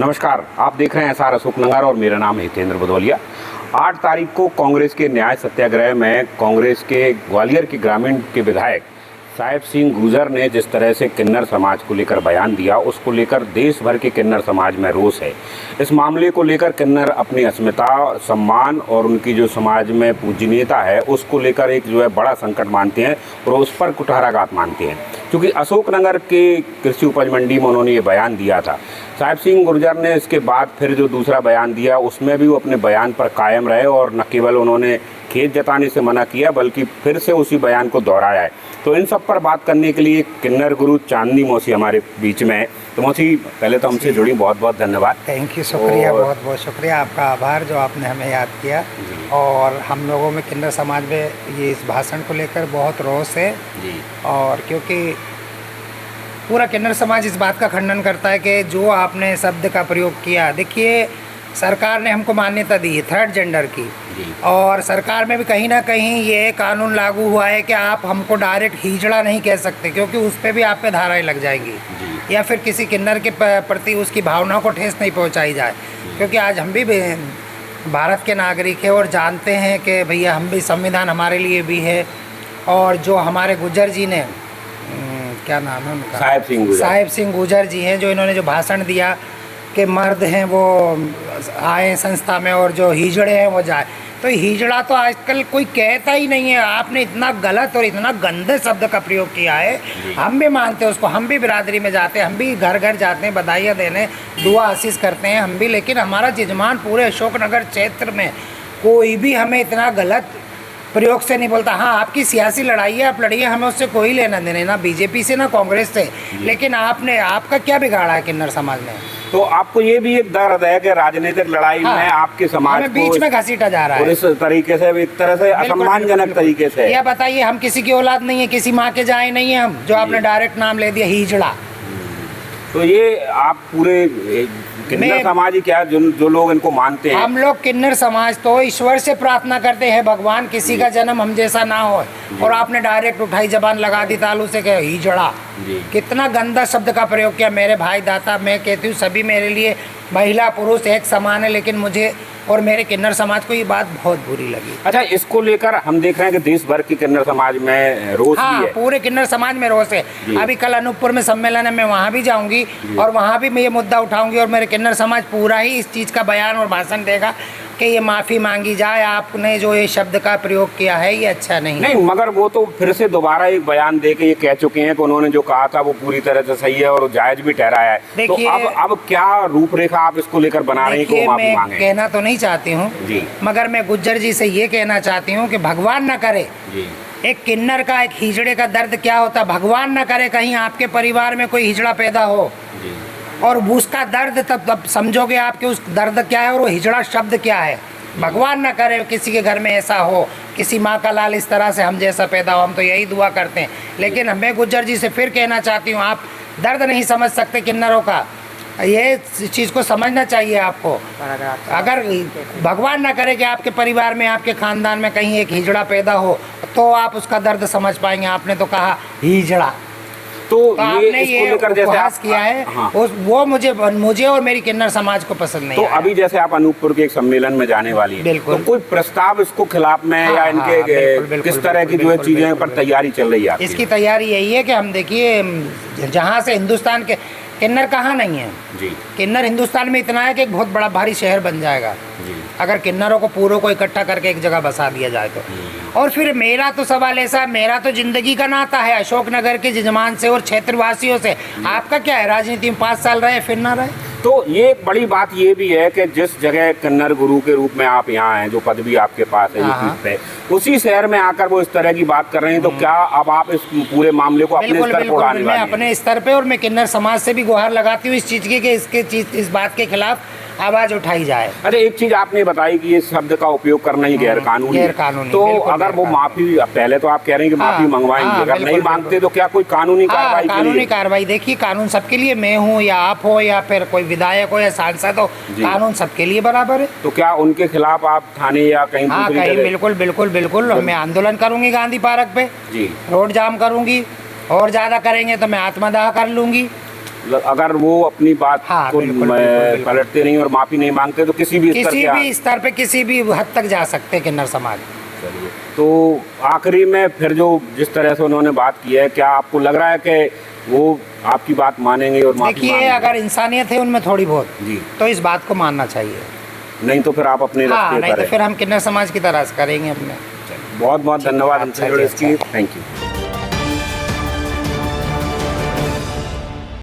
नमस्कार, आप देख रहे हैं एसआर अशोकनगर और मेरा नाम है हितेंद्र भदौलिया। 8 तारीख को कांग्रेस के न्याय सत्याग्रह में कांग्रेस के ग्वालियर के ग्रामीण के विधायक साहिब सिंह गुर्जर ने जिस तरह से किन्नर समाज को लेकर बयान दिया, उसको लेकर देश भर के किन्नर समाज में रोष है। इस मामले को लेकर किन्नर अपनी अस्मिता, सम्मान और उनकी जो समाज में पूजनीयता है उसको लेकर एक जो है बड़ा संकट मानते हैं और उस पर कुठाराघात मानते हैं। क्योंकि अशोकनगर के कृषि उपज मंडी में उन्होंने ये बयान दिया था। साहिब सिंह गुर्जर ने इसके बाद फिर जो दूसरा बयान दिया उसमें भी वो अपने बयान पर कायम रहे और न केवल उन्होंने खेद जताने से मना किया बल्कि फिर से उसी बयान को दोहराया है। तो इन सब पर बात करने के लिए किन्नर गुरु चांदनी मौसी हमारे बीच में है। तो मौसी, पहले तो हमसे जुड़ी बहुत बहुत धन्यवाद। थैंक यू, शुक्रिया, बहुत बहुत शुक्रिया, आपका आभार जो आपने हमें याद किया। और हम लोगों में किन्नर समाज में ये इस भाषण को लेकर बहुत रोष है जी। और क्योंकि पूरा किन्नर समाज इस बात का खंडन करता है कि जो आपने शब्द का प्रयोग किया, देखिए सरकार ने हमको मान्यता दी है थर्ड जेंडर की, और सरकार में भी कहीं ना कहीं ये कानून लागू हुआ है कि आप हमको डायरेक्ट हिजड़ा नहीं कह सकते, क्योंकि उस पर भी आप पे धाराएं लग जाएंगी या फिर किसी किन्नर के प्रति उसकी भावनाओं को ठेस नहीं पहुंचाई जाए। क्योंकि आज हम भी भारत के नागरिक हैं और जानते हैं कि भैया हम भी, संविधान हमारे लिए भी है। और जो हमारे गुर्जर जी ने, क्या नाम है उनका, साहिब सिंह गुर्जर जी हैं, जो इन्होंने जो भाषण दिया कि मर्द हैं वो आए संस्था में और जो हिजड़े हैं वो जाए, तो हिजड़ा तो आजकल कोई कहता ही नहीं है। आपने इतना गलत और इतना गंदे शब्द का प्रयोग किया है। हम भी मानते हैं उसको, हम भी बिरादरी में जाते हैं, हम भी घर घर जाते हैं, बधाइयाँ देने, दुआ आशीष करते हैं हम भी। लेकिन हमारा जजमान पूरे अशोकनगर क्षेत्र में कोई भी हमें इतना गलत प्रयोग से नहीं बोलता। हाँ, आपकी सियासी लड़ाई है, आप लड़िए, हमें उससे कोई लेना देना, ना बीजेपी से ना कांग्रेस से। लेकिन आपका क्या बिगाड़ा है किन्नर समाज ने? तो आपको ये भी एक दर्द है कि राजनीतिक लड़ाई में आपके समाज को बीच में घसीटा जा रहा है इस तरीके से, एक तरह से असम्मानजनक तरीके से। यह बताइए, हम किसी की औलाद नहीं है, किसी माँ के जाए नहीं है हम, जो आपने डायरेक्ट नाम ले दिया हिजड़ा। तो ये आप पूरे किन्नर समाज ही क्या, जो लोग इनको मानते हैं, हम लोग किन्नर समाज तो ईश्वर से प्रार्थना करते हैं, भगवान किसी का जन्म हम जैसा ना हो, और आपने डायरेक्ट उठाई जबान लगा दी तालू से कि हिजड़ा। कितना गंदा शब्द का प्रयोग किया। मेरे भाई दाता, मैं कहती हूँ सभी मेरे लिए महिला पुरुष एक समान है, लेकिन मुझे और मेरे किन्नर समाज को ये बात बहुत बुरी लगी। अच्छा, इसको लेकर हम देख रहे हैं कि देश भर के किन्नर समाज में रोष भी है। पूरे किन्नर समाज में रोष है। अभी कल अनूपपुर में सम्मेलन है, मैं वहाँ भी जाऊँगी और वहाँ भी मैं ये मुद्दा उठाऊंगी, और मेरे किन्नर समाज पूरा ही इस चीज़ का बयान और भाषण देगा कि ये माफ़ी मांगी जाए, आपने जो ये शब्द का प्रयोग किया है ये अच्छा नहीं। मगर वो तो फिर से दोबारा एक बयान दे के ये कह चुके हैं कि उन्होंने जो कहा था वो पूरी तरह से सही है और जायज भी ठहराया है। तो अब क्या रूपरेखा आप इसको लेकर बना रहे हैं कि वो माफी मांगे? कहना तो नहीं चाहती हूँ, मगर मैं गुर्जर जी से ये कहना चाहती हूँ कि भगवान न करे, एक किन्नर का, एक हिजड़े का दर्द क्या होता, भगवान न करे कहीं आपके परिवार में कोई हिजड़ा पैदा हो और उसका दर्द तब समझोगे आपके उस दर्द क्या है और वो हिजड़ा शब्द क्या है। भगवान न करे किसी के घर में ऐसा हो, किसी माँ का लाल इस तरह से हम जैसा पैदा हो, हम तो यही दुआ करते हैं। लेकिन मैं गुर्जर जी से फिर कहना चाहती हूँ, आप दर्द नहीं समझ सकते किन्नरों का, ये चीज़ को समझना चाहिए आपको। अगर भगवान ना करे कि आपके परिवार में, आपके ख़ानदान में कहीं एक हिजड़ा पैदा हो, तो आप उसका दर्द समझ पाएंगे। आपने तो कहा हिजड़ा, तो आपने ये उपहास किया है। वो मुझे और मेरी किन्नर समाज को पसंद नहीं। तो अभी जैसे आप अनूपपुर के एक सम्मेलन में जाने वाली हैं, तो कोई प्रस्ताव इसको खिलाफ में या इनके किस तरह की जो है चीजें पर तैयारी चल रही है? इसकी तैयारी यही है कि हम, देखिए, जहाँ से हिंदुस्तान के किन्नर कहाँ नहीं है जी। किन्नर हिंदुस्तान में इतना है कि एक बहुत बड़ा भारी शहर बन जाएगा जी। अगर किन्नरों को पूरों को इकट्ठा करके एक जगह बसा दिया जाए तो। और फिर मेरा तो सवाल ऐसा, मेरा तो जिंदगी का नाता है अशोकनगर के जजमान से और क्षेत्रवासियों से। आपका क्या है, राजनीति में 5 साल रहे फिर ना रहे? तो ये बड़ी बात ये भी है कि जिस जगह किन्नर गुरु के रूप में आप यहाँ हैं, जो पदवी आपके पास है पे, उसी शहर में आकर वो इस तरह की बात कर रहे हैं, तो क्या अब आप इस पूरे मामले को अपने स्तर पर उठाने वाले हैं? मैं अपने स्तर पे, और मैं किन्नर समाज से भी गुहार लगाती हूँ इस चीज़ की कि इस बात के खिलाफ आवाज उठाई जाए। अरे, एक चीज आपने बताई कि ये शब्द का उपयोग करना ही गैर कानूनी। तो अगर वो माफी, पहले तो आप कह रहे हैं कि माफी मंगवाएंगे, अगर नहीं मांगते तो क्या कोई कानूनी कार्रवाई? कानूनी कार्रवाई, देखिए, कानून सबके लिए, मैं हूँ या आप हो या फिर कोई विधायक हो या सांसद हो, कानून सबके लिए बराबर है। तो क्या उनके खिलाफ आप थाने या कहीं? बिल्कुल बिल्कुल बिल्कुल, मैं आंदोलन करूंगी गांधी पार्क पे जी, रोड जाम करूंगी, और ज्यादा करेंगे तो मैं आत्मदाह कर लूंगी। अगर वो अपनी बात हाँ, को बिल्कुल। पलटते नहीं और माफी नहीं मांगते तो किसी भी स्तर पे किसी भी हद तक जा सकते हैं किन्नर समाज। चलिए, तो आखिरी में फिर जो जिस तरह से उन्होंने बात की है, क्या आपको लग रहा है कि वो आपकी बात मानेंगे और माफी देखिए, मांगेंगे? अगर इंसानियत है उनमें थोड़ी बहुत, जी, तो इस बात को मानना चाहिए। नहीं तो फिर आप अपने हाँ, रास्ते नहीं पर तो फिर हम किन्नर समाज की तरह से करेंगे अपने। बहुत बहुत धन्यवाद अच्छा हमसे जी, जुड़े अच्छा। इसकी। Thank you.